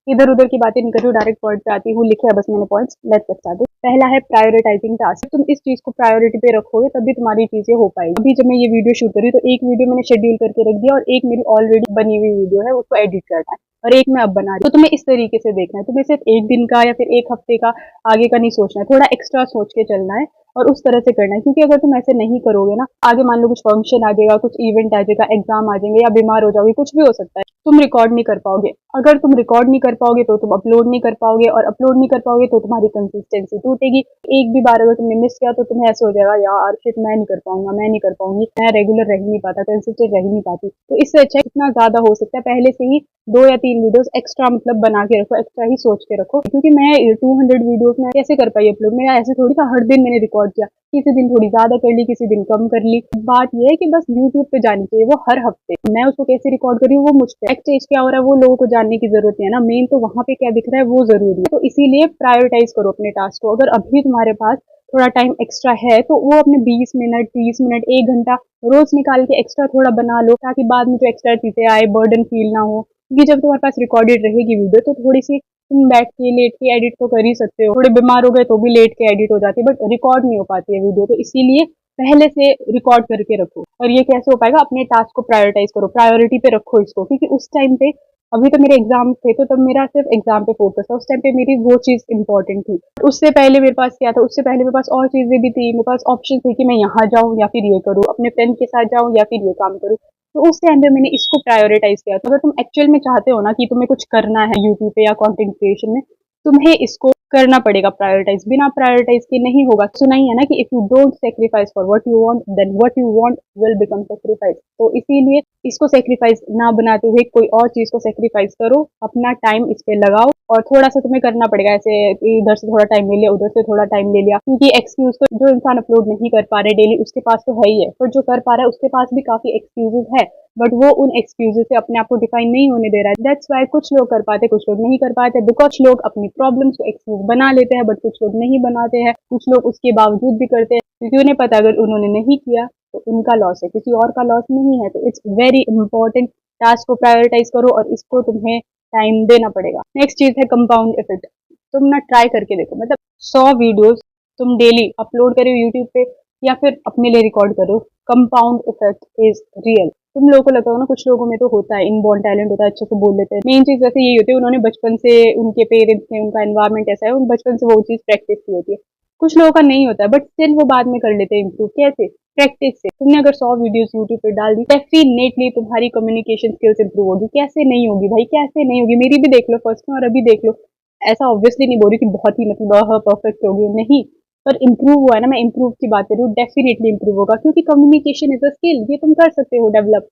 इधर उधर की बातें नहीं कर रही हूँ, डायरेक्ट पॉइंट पे आती हूँ। लिखे है बस मैंने पॉइंट्स, लेट्स गेट स्टार्टेड। पहला है प्रायोरिटाइजिंग टास्क। तुम इस चीज को प्रायोरिटी पे रखोगे तभी तुम्हारी चीजें हो पाएगी। अभी जब मैं ये वीडियो शूट कर रही हूँ तो एक वीडियो मैंने शेड्यूल करके रख दिया और एक मेरी ऑलरेडी बनी हुई वीडियो है, उसको एडिट करना है, और एक मैं अब बना रही हूँ। तो तुम्हें इस तरीके से देखना है, तुम्हें सिर्फ एक दिन का या फिर एक हफ्ते का आगे का नहीं सोचना है, थोड़ा एक्स्ट्रा सोच के चलना है और उस तरह से करना है। क्योंकि अगर तुम ऐसे नहीं करोगे ना, आगे मान लो कुछ फंक्शन आ जाएगा, कुछ इवेंट आ जाएगा, एग्जाम आ जाएंगे या बीमार हो जाओगे, कुछ भी हो सकता है, तुम रिकॉर्ड नहीं कर पाओगे। अगर तुम रिकॉर्ड नहीं कर पाओगे तो तुम अपलोड नहीं कर पाओगे, और अपलोड नहीं कर पाओगे तो तुम्हारी कंसिस्टेंसी टूटेगी। एक भी बार अगर तुमने मिस किया तो तुम्हें ऐसे हो जाएगा, यार शिट मैं नहीं कर पाऊंगा, मैं नहीं कर पाऊंगी, मैं रेगुलर रह ही नहीं पाता, कंसिस्टेंट रह ही नहीं पाती। तो इससे अच्छा जितना ज्यादा हो सकता है पहले से ही 2 या 3 वीडियोस एक्स्ट्रा मतलब बना के रखो, एक्स्ट्रा ही सोच के रखो। क्योंकि मैं 200 वीडियोस में कैसे कर पाई अपलोड, मैं ऐसे थोड़ी था हर दिन मैंने रिकॉर्ड किया, किसी दिन थोड़ी ज्यादा कर ली, किसी दिन कम कर ली। बात यह है कि बस यूट्यूब पे जानी चाहिए वो हर हफ्ते, मैं उसको कैसे रिकॉर्ड कर रही हूँ वो मुझ पे, स्टेज क्या हो रहा है वो लोगों को जानने की जरूरत है ना, मेन तो वहां पे क्या दिख रहा है वो जरूरी है। तो इसीलिए प्रायोरिटाइज करो अपने टास्क को। अगर अभी तुम्हारे पास थोड़ा टाइम एक्स्ट्रा है तो वो अपने 20 मिनट 30 मिनट 1 घंटा रोज निकाल के एक्स्ट्रा थोड़ा बना लो, ताकि बाद में जो एक्स्ट्रा चीजें आए बर्डन फील ना हो। क्योंकि जब तुम्हारे पास रिकॉर्डेड रहेगी वीडियो तो थोड़ी सी तुम बैठ के लेट के एडिट तो कर ही सकते हो, थोड़े बीमार हो गए तो भी लेट के एडिट हो जाती है, बट रिकॉर्ड नहीं हो पाती है वीडियो। तो इसीलिए पहले से रिकॉर्ड करके रखो। और ये कैसे हो पाएगा, अपने टास्क को प्रायोरिटाइज करो, प्रायोरिटी पे रखो इसको। क्योंकि उस टाइम पे अभी तो मेरे एग्जाम थे तो तब मेरा सिर्फ एग्जाम पे फोकस था, उस टाइम पे मेरी वो चीज इंपॉर्टेंट थी। उससे पहले मेरे पास क्या था, उससे पहले मेरे पास और चीजें भी थी, मेरे पास ऑप्शन थे कि मैं यहाँ जाऊँ या फिर ये करूँ, अपने फ्रेंड के साथ जाऊँ या फिर ये काम करूँ। तो उस टाइम पे मैंने इसको प्रायोरिटाइज किया। तो अगर तुम एक्चुअल में चाहते हो ना कि तुम्हें कुछ करना है यूट्यूब पे या कंटेंट क्रिएशन में, तुम्हें इसको करना पड़ेगा प्रायोरिटाइज। बिना प्रायोरिटाइज के नहीं होगा। सुना ही है ना कि if you don't sacrifice for what you want then what you want will become sacrifice. तो इसीलिए इसको सेक्रीफाइस ना बनाते हुए कोई और चीज को सेक्रीफाइस करो, अपना टाइम इस पे लगाओ। और थोड़ा सा तुम्हें करना पड़ेगा ऐसे, इधर से थोड़ा टाइम ले लिया, उधर से थोड़ा टाइम ले लिया। क्योंकि एक्सक्यूज तो जो इंसान अपलोड नहीं कर पा रहे डेली उसके पास तो है ही है, पर जो कर पा रहा है उसके पास भी काफी एक्सक्यूजेस है, बट वो उन एक्सक्यूजेस से अपने आप को डिफाइन नहीं होने दे रहा है। दैट्स वाई कुछ लोग कर पाते कुछ लोग नहीं कर पाते, बिकॉज लोग अपनी प्रॉब्लम्स को एक्सक्यूज बना लेते हैं, बट कुछ लोग नहीं बनाते हैं। कुछ लोग उसके बावजूद भी करते हैं क्योंकि उन्हें पता अगर उन्होंने नहीं किया तो उनका लॉस है, किसी और का लॉस नहीं है। तो इट्स वेरी इंपॉर्टेंट, टास्क को प्रायोरिटाइज करो और इसको तुम्हें टाइम देना पड़ेगा। नेक्स्ट चीज है कंपाउंड इफेक्ट। तुम ना ट्राई करके देखो, मतलब 100 वीडियोस तुम डेली अपलोड करो यूट्यूब पे या फिर अपने लिए रिकॉर्ड करो, कंपाउंड इफेक्ट इज रियल। तुम लोगों को लगता हो ना, कुछ लोगों में तो होता है इनबॉर्न टैलेंट होता है, अच्छे से बोल लेते हैं। मेन चीज वैसे यही होती है, उन्होंने बचपन से, उनके पेरेंट्स ने, उनका एनवायरमेंट ऐसा है, उन बचपन से वो चीज प्रैक्टिस की होती है। कुछ लोगों का नहीं होता है बट स्टिल वो बाद में कर लेते हैं इम्प्रूव। कैसे? प्रैक्टिस से। तुमने अगर 100 वीडियोस यूट्यूब पे डाल दी, डेफिनेटली तुम्हारी कम्युनिकेशन स्किल्स इंप्रूव होगी। कैसे नहीं होगी भाई, कैसे नहीं होगी? मेरी भी देख लो फर्स्ट में और अभी देख लो। ऐसा ऑब्वियसली नहीं बोल रही कि बहुत ही मतलब परफेक्ट होगी, नहीं, पर इंप्रूव हुआ है ना। मैं इंप्रूव की बात कर रही हूँ, डेफिनेटली इंप्रूव होगा। क्योंकि कम्युनिकेशन इज अ स्किल, ये तुम कर सकते हो डेवलप,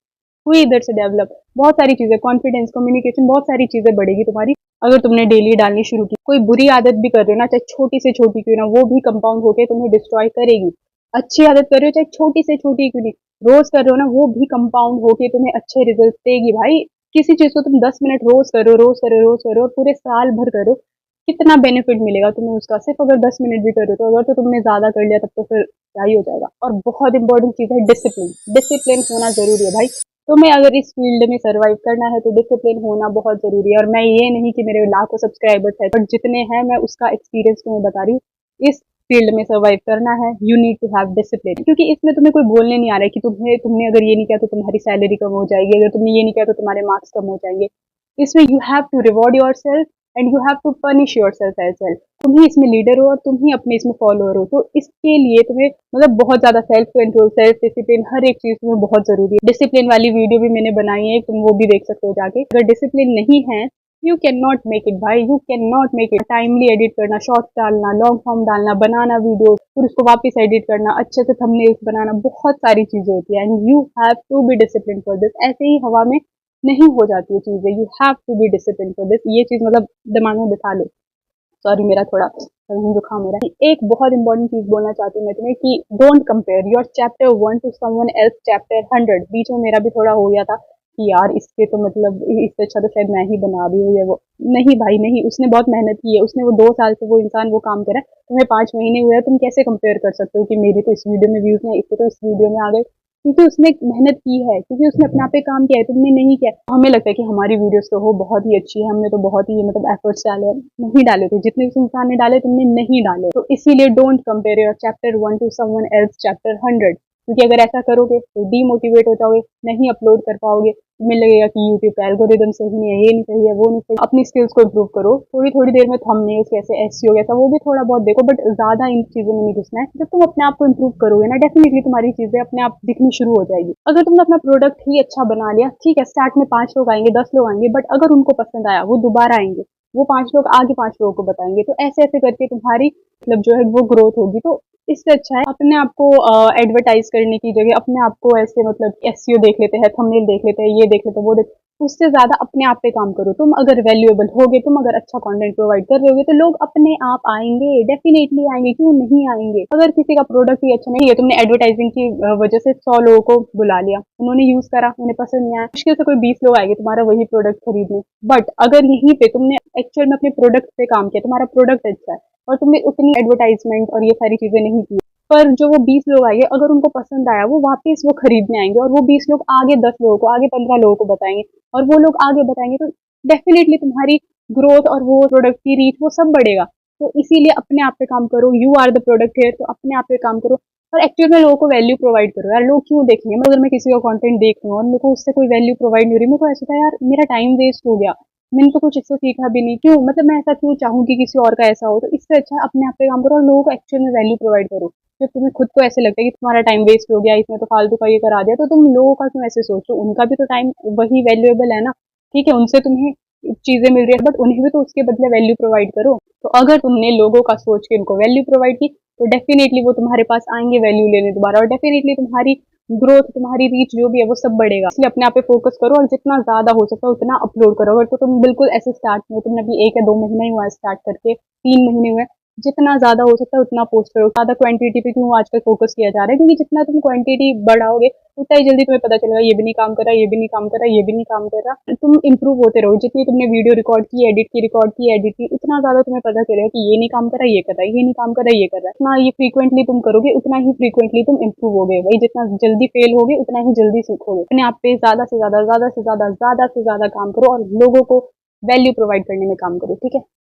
हुई इधर से डेवलप। बहुत सारी चीजें, कॉन्फिडेंस, कम्युनिकेशन, बहुत सारी चीजें बढ़ेगी तुम्हारी अगर तुमने डेली डालनी शुरू की। कोई बुरी आदत भी कर रहे हो ना, चाहे छोटी से छोटी क्यों ना, वो भी कंपाउंड होकर तुम्हें डिस्ट्रॉय करेगी। अच्छी आदत कर रहे हो चाहे छोटी से छोटी क्यों नहीं, रोज कर रहे हो ना, वो भी कंपाउंड होके तुम्हें अच्छे रिजल्ट देगी भाई। किसी चीज को तुम 10 मिनट रोज करो, रोज करो, रोज करो और पूरे साल भर करो, कितना बेनिफिट मिलेगा तुम्हें उसका। सिर्फ अगर 10 मिनट भी करो तो, अगर तो तुमने ज्यादा कर लिया तब तो फिर क्या ही हो जाएगा। और बहुत इंपॉर्टेंट चीज है डिसिप्लिन। डिसिप्लिन होना जरूरी है भाई। तुम्हें अगर इस फील्ड में सर्वाइव करना है तो डिसिप्लिन होना बहुत जरूरी है। और मैं ये नहीं कि मेरे लाखों सब्सक्राइबर्स है, बट जितने हैं मैं उसका एक्सपीरियंस तुम्हें बता रही हूँ। इस फील्ड में सर्वाइव करना है, you need to have discipline. क्योंकि इसमें तुम्हें कोई बोलने नहीं आ रहा है कि तुमने अगर ये नहीं किया तो तुम्हारी सैलरी कम हो जाएगी, अगर तुमने ये नहीं किया तो तुम्हारे मार्क्स कम हो जाएंगे। इसमें you have to reward yourself and you have to punish yourself as well. तुम ही इसमें लीडर हो और तुम ही अपने इसमें फॉलोअर हो। तो इसके लिए तुम्हें मतलब बहुत ज्यादा सेल्फ कंट्रोल, सेल्फ डिसिप्लिन, हर एक चीज तुम्हें बहुत जरूरी है। डिसिप्लिन वाली वीडियो भी मैंने बनाई है, तुम वो भी देख सकते हो जाके। अगर डिसिप्लिन नहीं है, you can not make it भाई, you can not make it. Timely edit करना, शॉर्ट्स डालना, लॉन्ग फॉर्म डालना, बनाना वीडियो, फिर उसको वापस एडिट करना, अच्छे से थंबनेल्स बनाना, बहुत सारी चीजें होती है and you have to be discipline for this. ऐसे ही हवा में नहीं हो जाती है चीजें, you have to be discipline for this. ये चीज मतलब दिमाग में बिठा लो। सॉरी, मेरा थोड़ा जुकाम हो रहा है। एक बहुत इंपॉर्टेंट चीज बोलना चाहती हूँ मैं तुम्हें कि don't compare your chapter 1 to someone else chapter 100। बीच में मेरा भी थोड़ा हो गया था कि यार इसके तो मतलब इससे अच्छा तो शायद मैं ही बना रही हूँ या वो। नहीं भाई नहीं, उसने बहुत मेहनत की है, उसने वो 2 साल से वो इंसान वो काम करा है, तुम्हें 5 महीने हुए हैं, तुम कैसे कंपेयर कर सकते हो कि मेरी तो इस वीडियो में व्यूज नहीं, इसके तो इस वीडियो में आ गए। क्योंकि उसने मेहनत की है, क्योंकि उसने अपने आप पे काम किया है, तुमने नहीं किया। हमें लगता है कि हमारी वीडियोस तो हो बहुत ही अच्छी है, हमने तो बहुत ही मतलब एफर्ट्स डाले हैं। नहीं डाले थे, जितने उस इंसान ने डाले तुमने नहीं डाले। तो इसीलिए don't compare your chapter 1 to someone else chapter 100, क्योंकि अगर ऐसा करोगे तो डीमोटिवेट हो जाओगे, नहीं अपलोड कर पाओगे, तुम्हें लगेगा कि यूट्यूब का एल्गोरिदम सही नहीं है, ये नहीं सही है, वो नहीं सही। अपनी स्किल्स को इम्प्रूव करो, थोड़ी थोड़ी देर में थंबनेल्स कैसे एसईओ कैसा वो भी थोड़ा बहुत देखो, बट ज्यादा इन चीजों में नहीं घुसना है। जब तुम अपने आप को इम्प्रूव करोगे ना, डेफिनेटली तुम्हारी चीजें अपने आप दिखनी शुरू हो जाएगी। अगर तुमने अपना प्रोडक्ट ही अच्छा बना लिया, ठीक है, स्टार्ट में 5 लोग आएंगे, 10 लोग आएंगे, बट अगर उनको पसंद आया वो दोबारा आएंगे, वो 5 लोग आगे 5 लोगों को बताएंगे, तो ऐसे ऐसे करके तुम्हारी मतलब जो है वो ग्रोथ होगी। तो इससे अच्छा है अपने आप को एडवर्टाइज करने की जगह अपने आप को ऐसे मतलब एसईओ देख लेते हैं, थंबनेल देख लेते हैं, ये देख लेते हैं, वो देख, उससे ज्यादा अपने आप पे काम करो। तुम अगर वैल्यूएबल होगे, तुम अगर अच्छा कंटेंट प्रोवाइड कर रहे होगे, तो लोग अपने आप आएंगे, डेफिनेटली आएंगे, क्यों नहीं आएंगे। अगर किसी का प्रोडक्ट ही अच्छा नहीं है, तुमने एडवर्टाइजिंग की वजह से 100 लोगों को बुला लिया, उन्होंने यूज करा, उन्हें पसंद नहीं आया, मुश्किल से कोई 20 लोग आएंगे तुम्हारा वही प्रोडक्ट खरीदने। बट अगर यहीं पे तुमने एक्चुअल में अपने प्रोडक्ट पे काम किया, तुम्हारा प्रोडक्ट अच्छा है और तुमने उतनी एडवर्टाइजमेंट और ये सारी चीजें नहीं की, पर जो वो 20 लोग आएंगे, अगर उनको पसंद आया, वो वापस वो खरीदने आएंगे, और वो 20 लोग आगे 10 लोगों को, आगे 15 लोगों को बताएंगे, और वो लोग आगे बताएंगे, तो डेफिनेटली तुम्हारी ग्रोथ और वो प्रोडक्ट की रीच वो सब बढ़ेगा। तो इसीलिए अपने आप पे काम करो, you are the product here, तो अपने आप पे काम करो और एक्चुअल में लोगों को वैल्यू प्रोवाइड करो। यार लोग क्यों देखेंगे, अगर मैं किसी का कंटेंट देख रही हूँ और मेरे को उससे कोई वैल्यू प्रोवाइड नहीं हो रही, मेरे को ऐसा था यार मेरा टाइम वेस्ट हो गया, मैंने तो कुछ इससे सीखा भी नहीं, क्यों मतलब मैं ऐसा क्यों चाहूँ कि किसी और का ऐसा हो। तो इससे अच्छा है अपने आप पे काम करो और लोगों को एक्चुअल में वैल्यू प्रोवाइड करो। जब तुम्हें खुद को ऐसे लगता है कि तुम्हारा टाइम वेस्ट हो गया, इसमें तो फालतू का ये करा दिया, तो तुम लोगों का क्यों ऐसे सोचो, उनका भी तो टाइम वही वैल्यूएबल है ना। ठीक है, उनसे तुम्हें चीजें मिल रही है, बट उन्हें भी तो उसके बदले वैल्यू प्रोवाइड करो। तो अगर तुमने लोगों का सोच के उनको वैल्यू प्रोवाइड की, तो डेफिनेटली वो तुम्हारे पास आएंगे वैल्यू लेने दोबारा, और डेफिनेटली तुम्हारी ग्रोथ, तुम्हारी रीच जो भी है वो सब बढ़ेगा। इसलिए अपने आप पे फोकस करो और जितना ज्यादा हो सकता है उतना अपलोड करो। अगर तो तुम बिल्कुल ऐसे स्टार्ट में हो, तुमने अभी 1 या 2 महीना ही हुआ है स्टार्ट करके, 3 महीने हुए, जितना ज्यादा हो सकता है उतना पोस्ट करो। ज्यादा क्वांटिटी पे क्यों आजकल फोकस किया जा रहा है, क्योंकि जितना तुम क्वांटिटी बढ़ाओगे उतना ही जल्दी तुम्हें पता चलेगा ये भी नहीं काम कर रहा, ये भी नहीं काम कर रहा, ये भी नहीं काम कर रहा। तुम इंप्रूव होते रहो, जितनी तुमने वीडियो रिकॉर्ड की, एडिट की, उतना ज्यादा तुम्हें पता चलेगा कि ये नहीं काम कर रहा, ये कर रहा है, ये नहीं काम कर रहा, ये कर रहा है। उतना ये फ्रीक्वेंटली तुम करोगे, उतना ही फ्रीक्वेंटली तुम इंप्रूव होगे। वही जितना जल्दी फेल होगे उतना ही जल्दी सीखोगे। अपने आप पे ज्यादा से ज्यादा काम करो और लोगों को वैल्यू प्रोवाइड करने में काम करो। ठीक है।